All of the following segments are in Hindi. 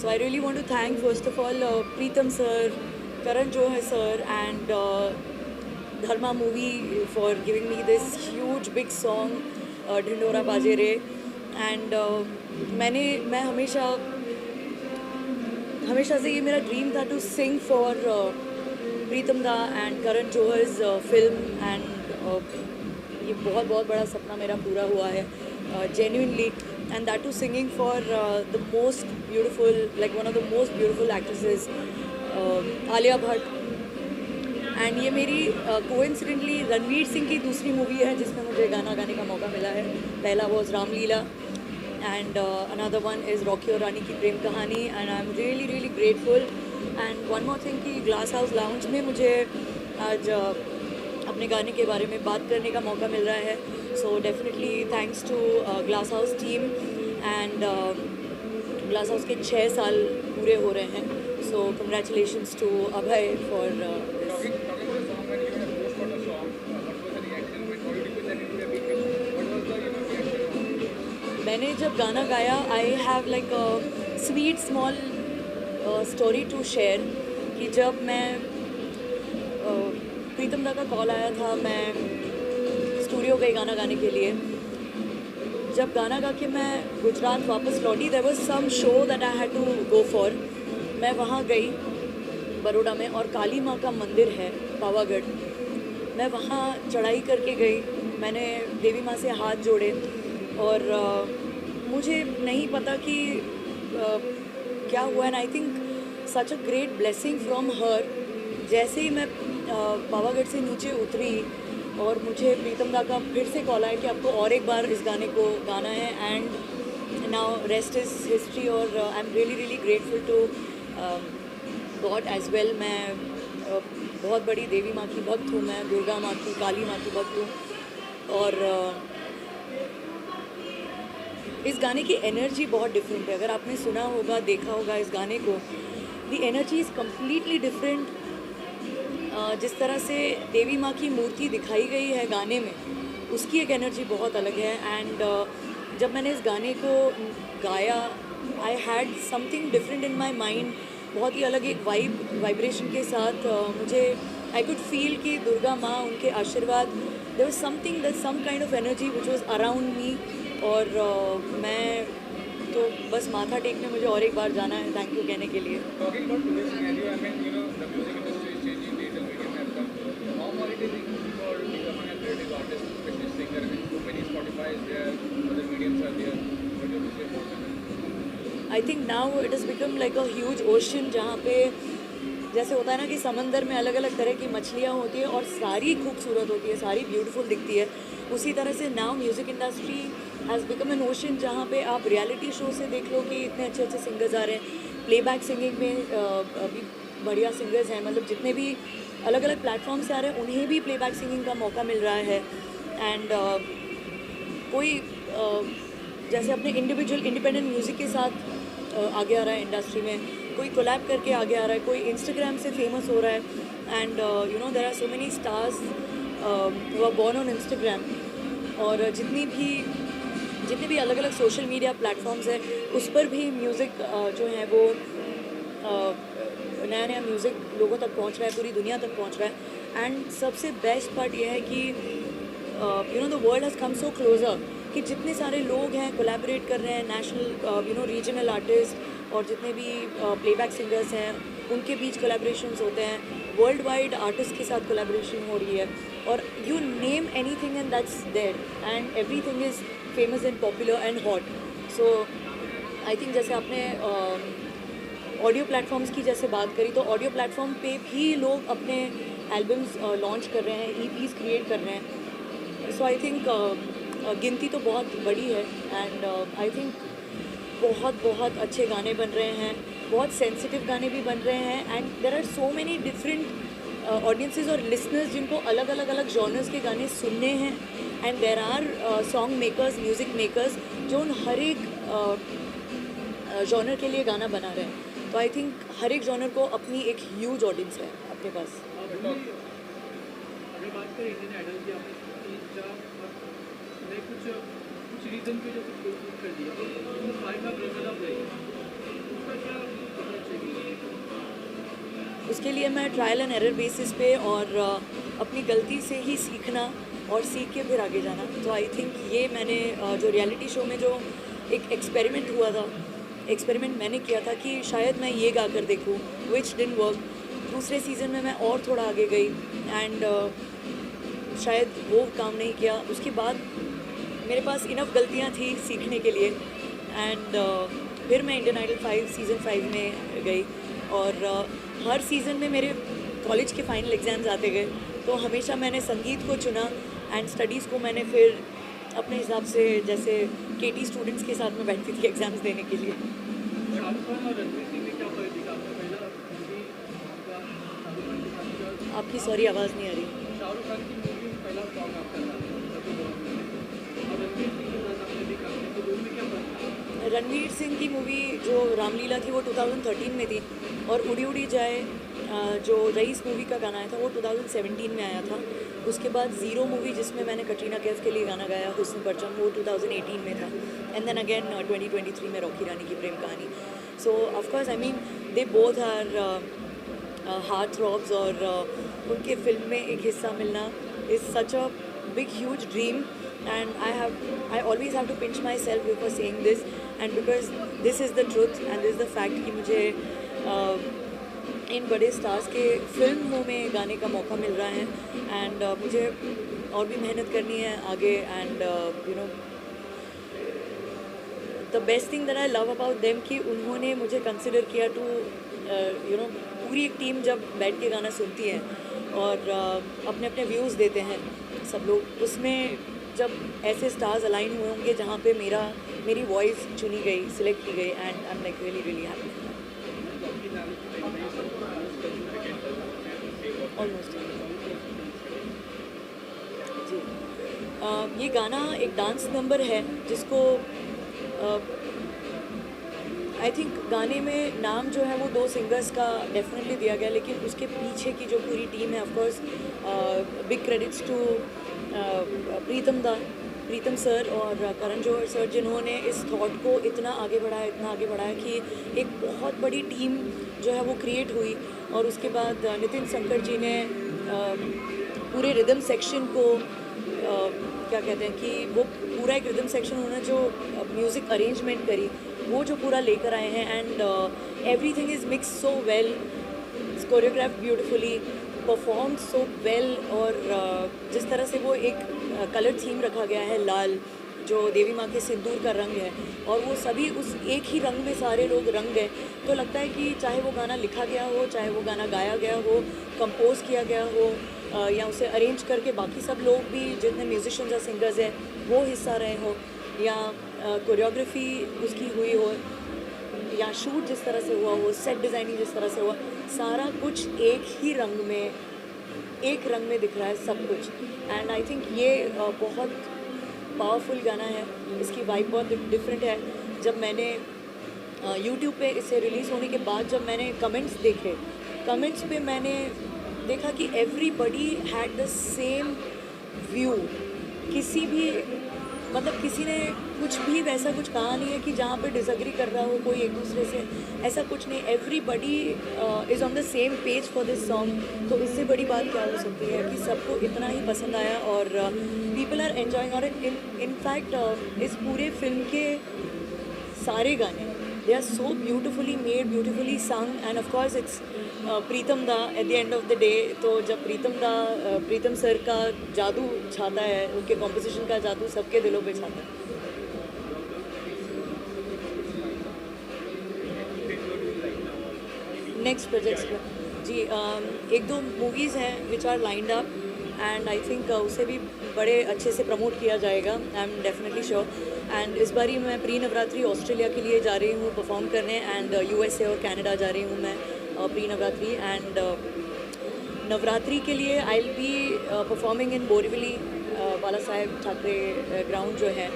So I really want to thank first of all Preetham sir, Karan Johar sir, and Dharma movie for giving me this huge big song, Dhindora Bajere. And मैं हमेशा से ये मेरा ड्रीम था to sing for Pritam da and Karan Johar's film and ये बहुत बहुत बड़ा सपना मेरा पूरा हुआ है genuinely and that too singing for the most beautiful like one of the most beautiful actresses Alia Bhatt and ये मेरी कोइंसिडेंटली रणवीर सिंह की दूसरी मूवी है जिसमें मुझे गाना गाने का मौका मिला है. पहला was Ramlila and another one is Rocky और रानी की प्रेम कहानी and I'm really really grateful. And one more thing कि ग्लास हाउस लाउंज में मुझे आज अपने गाने के बारे में बात करने का मौका मिल रहा है. So definitely thanks to glass house team and glass house के 6 साल पूरे हो रहे हैं. So congratulations to Abhay for this. मैंने जब गाना गाया I have like a sweet small story to share कि जब मैं प्रीतम दा का कॉल आया था मैं स्टूडियो गई गाना गाने के लिए. जब गाना गा के मैं गुजरात वापस लौटी there was some show that I had to go for. मैं वहाँ गई बड़ौदा में और काली माँ का मंदिर है पावागढ़. मैं वहाँ चढ़ाई करके गई. मैंने देवी माँ से हाथ जोड़े और मुझे नहीं पता कि क्या हुआ and I think such a great blessing from her. जैसे ही मैं पावागढ़ से नीचे उतरी और मुझे प्रीतम दा का फिर से कॉल आया कि आपको और एक बार इस गाने को गाना है and now rest is history. और I am really really grateful to God as well. मैं बहुत बड़ी देवी माँ की भक्त हूँ. मैं दुर्गा माँ की काली माँ की भक्त हूँ और इस गाने की एनर्जी बहुत डिफरेंट है. अगर आपने सुना होगा देखा होगा इस गाने को the energy is completely different. जिस तरह से देवी माँ की मूर्ति दिखाई गई है गाने में उसकी एक एनर्जी बहुत अलग है. एंड जब मैंने इस गाने को गाया I had something different in my mind. बहुत ही अलग एक वाइब्रेशन के साथ मुझे आई कुड फील कि दुर्गा माँ उनके आशीर्वाद there was something that some kind of energy which was around me. और मैं तो बस माथा टेकने मुझे और एक बार जाना है थैंक यू कहने के लिए. I think now it is become like a huge ocean जहाँ पे जैसे होता है ना कि समंदर में अलग अलग तरह की मछलियाँ होती है और सारी खूबसूरत होती है, सारी ब्यूटीफुल दिखती है. उसी तरह से now music industry has become an ocean जहाँ पे आप रियलिटी शो से देख लो कि इतने अच्छे अच्छे सिंगर्स आ रहे हैं. प्लेबैक सिंगिंग में भी बढ़िया सिंगर्स हैं. मतलब जितने भी अलग अलग प्लेटफॉर्म से आ रहे हैं उन्हें भी प्लेबैक सिंगिंग का मौका मिल रहा है. एंड कोई जैसे अपने इंडिविजुअल इंडिपेंडेंट म्यूज़िक के साथ आगे आ रहा है इंडस्ट्री में, कोई कोलैब करके आगे आ रहा है, कोई इंस्टाग्राम से फेमस हो रहा है. And you know there are so many stars who are born on Instagram. और जितने भी अलग अलग सोशल मीडिया प्लेटफॉर्म्स हैं उस पर भी म्यूज़िक जो है वो नया नया म्यूज़िक लोगों तक पहुंच रहा है, पूरी दुनिया तक पहुंच रहा है. एंड सबसे बेस्ट पार्ट ये है कि you know the world has come so closer कि जितने सारे लोग हैं कोलैबोरेट कर रहे हैं. National you know regional artist और जितने भी प्लेबैक सिंगर्स हैं उनके बीच कोलैबोरेशंस होते हैं. वर्ल्ड वाइड आर्टिस्ट के साथ कोलैबोरेशन हो रही है और you name anything and that's there and everything is famous and popular and hot. So I think जैसे आपने ऑडियो प्लेटफॉर्म्स की जैसे बात करी तो ऑडियो प्लेटफॉर्म पे भी लोग अपने एल्बम्स लॉन्च कर रहे हैं, ईपीज़ क्रिएट कर रहे हैं. सो आई थिंक गिनती तो बहुत बड़ी है एंड आई थिंक बहुत अच्छे गाने बन रहे हैं, बहुत सेंसिटिव गाने भी बन रहे हैं. And there are so many different audiences और लिसनर्स जिनको अलग अलग जॉनर्स के गाने सुनने हैं. And there are song makers, music makers जो उन हर एक जॉनर के लिए गाना बना रहे हैं. तो आई थिंक हर एक जॉनर को अपनी एक ह्यूज ऑडियंस है अपने पास. अगर बात करें इंडियन आइडल की आपने कुछ रीज़न पे जो कुछ कर दिया तो 5 लाख रन अप रहेगा उसका क्या उसके लिए मैं ट्रायल एंड एरर बेसिस पे और अपनी गलती से ही सीखना और सीख के फिर आगे जाना। तो आई थिंक ये मैंने जो रियलिटी शो में जो एक एक्सपेरिमेंट हुआ था, एक्सपेरिमेंट मैंने किया था कि शायद मैं ये गा कर देखूँ, विच डिडंट वर्क। दूसरे सीज़न में मैं और थोड़ा आगे गई एंड शायद वो काम नहीं किया। उसके बाद मेरे पास इनफ गलतियाँ थी सीखने के लिए एंड फिर मैं इंडियन आइडल 5 सीज़न 5 में गई और हर सीज़न में मेरे कॉलेज के फाइनल एग्ज़ाम्स आते गए, तो हमेशा मैंने संगीत को चुना एंड स्टडीज़ को मैंने फिर अपने हिसाब से, जैसे केटी स्टूडेंट्स के साथ में बैठती थी एग्ज़ाम्स देने के लिए। शाहरुख खान और रणवीर सिंह में क्या फ़र्क दिखा आपको? पहला मूवी आपका शाहरुख खान के साथ था। आपकी सॉरी आवाज़ नहीं आ रही। शाहरुख खान की मूवी में पहला सॉन्ग आपका था सभी लोगों में, और रणवीर सिंह के साथ आपने भी काम किया, तो दोनों में क्या फ़र्क था? रणवीर सिंह की मूवी जो रामलीला थी वो 2013 में थी और उड़ी उड़ी जाए जो रईस मूवी का गाना आया था वो 2017 में आया था। उसके बाद ज़ीरो मूवी जिसमें मैंने कटरीना कैफ के लिए गाना गाया हुस्न परचम, वो 2018 में था एंड देन अगेन 2023 में Rocky Rani Ki Prem Kahani. So of course I mean they both are heartthrobs और उनके फिल्म में एक हिस्सा मिलना is such a big huge dream and I always have to pinch myself before saying this and because this is the truth and this is the fact कि मुझे इन बड़े स्टार्स के फिल्मों में गाने का मौका मिल रहा है एंड मुझे और भी मेहनत करनी है आगे and you know the best thing that I love about them कि उन्होंने मुझे कंसिडर किया टू यू नो पूरी एक टीम जब बैठ के गाना सुनती है और अपने अपने व्यूज़ देते हैं सब लोग, उसमें जब ऐसे स्टार्स अलाइन हुए होंगे जहाँ पे मेरी वॉइस चुनी गई, सिलेक्ट की गई and I am like really really happy. Almost जी ये गाना एक डांस नंबर है जिसको आई थिंक गाने में नाम जो है वो 2 सिंगर्स का डेफिनेटली दिया गया, लेकिन उसके पीछे की जो पूरी टीम है of course big credits to Pritam sir और करण जौहर सर, जिन्होंने इस थॉट को इतना आगे बढ़ाया कि एक बहुत बड़ी टीम जो है वो क्रिएट हुई। और उसके बाद नितिन शंकर जी ने पूरे रिदम सेक्शन को क्या कहते हैं कि वो पूरा एक रिदम सेक्शन उन्होंने जो म्यूज़िक अरेंजमेंट करी वो जो पूरा लेकर आए हैं and everything is mix so well, choreograph beautifully, perform so well. और जिस तरह से वो एक कलर थीम रखा गया है लाल, जो देवी माँ के सिंदूर का रंग है, और वो सभी उस एक ही रंग में सारे लोग रंग गए, तो लगता है कि चाहे वो गाना लिखा गया हो, चाहे वो गाना गाया गया हो, कंपोज किया गया हो या उसे अरेंज करके बाकी सब लोग भी जितने म्यूजिशियंस या सिंगर्स हैं वो हिस्सा रहे हो, या कोरियोग्राफी उसकी हुई हो, या शूट जिस तरह से हुआ हो, सेट डिज़ाइनिंग जिस तरह से हुआ, सारा कुछ एक ही रंग में, एक रंग में दिख रहा है सब कुछ। एंड आई थिंक ये बहुत पावरफुल गाना है, इसकी वाइब बहुत डिफरेंट है। जब मैंने यूट्यूब पे इसे रिलीज़ होने के बाद जब मैंने कमेंट्स देखे, कमेंट्स पे मैंने देखा कि everybody had the same view, किसी भी मतलब किसी ने कुछ भी वैसा कुछ कहा नहीं है कि जहाँ पे डिसएग्री कर रहा हो कोई एक दूसरे से, ऐसा कुछ नहीं। Everybody is on the same page for this song. तो इससे बड़ी बात क्या हो सकती है कि सबको इतना ही पसंद आया और पीपल आर एन्जॉइंग। और इन फैक्ट इस पूरे फिल्म के सारे गाने they are so beautifully made, beautifully sung and of course it's Pritam da at the end of the day. तो जब प्रीतम सर का जादू छाता है, उनके कॉम्पोजिशन का जादू सबके दिलों पे छाता है। नेक्स्ट प्रोजेक्ट्स में जी एक दो मूवीज़ हैं which are lined up and I think उसे भी बड़े अच्छे से प्रमोट किया जाएगा, I am definitely sure. And इस बार ही मैं प्री नवरात्रि ऑस्ट्रेलिया के लिए जा रही हूँ परफॉर्म करने एंड यूएसए और कनाडा जा रही हूँ मैं प्री नवरात्रि। एंड नवरात्रि के लिए I will be performing in Borivali, Bala Saheb Thackeray ground जो है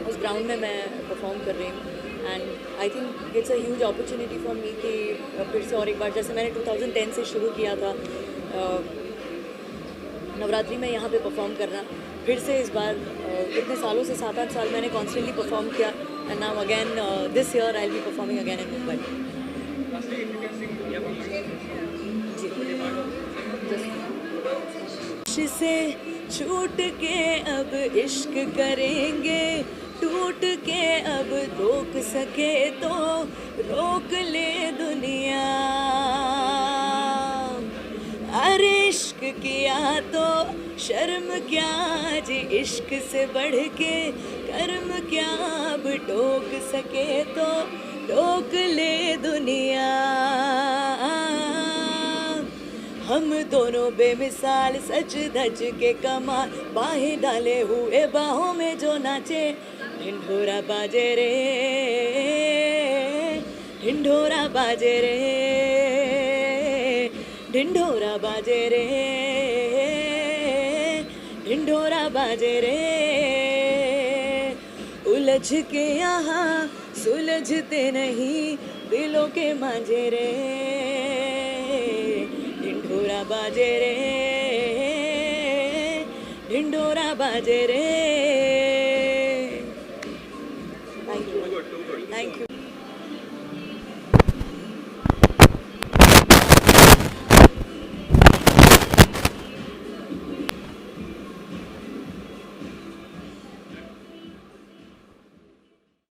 उस ग्राउंड में मैं परफॉर्म कर रही हूँ। And I think it's a huge opportunity for me कि फिर से और एक बार, जैसे मैंने 2010 से शुरू किया था नवरात्रि में यहाँ पे परफॉर्म करना, फिर से इस बार इतने सालों से 7-8 साल मैंने कॉन्स्टेंटली परफॉर्म किया and now again this year I will be performing again in Mumbai. Lastly, if you can sing Dunia से छूट के अब इश्क करेंगे, टूट के अब रोक सके तो रोक ले दुनिया। अरे इश्क किया तो शर्म क्या जी, इश्क से बढ़ के कर्म क्या, अब टोक सके तो टोक ले दुनिया। हम दोनों बेमिसाल सच धज के कमाल, बाहें डाले हुए बाहों में जो नाचे, ढिंढोरा बाजे रे, ढिंढोरा बाजे रे, ढिंढोरा बाजे रे, ढिंढोरा बाजे रे। उलझ के यहाँ सुलझते नहीं दिलों के मांझे रे, ढिंढोरा बाजे रे, ढिंढोरा बाजे रे। Thank you, thank you.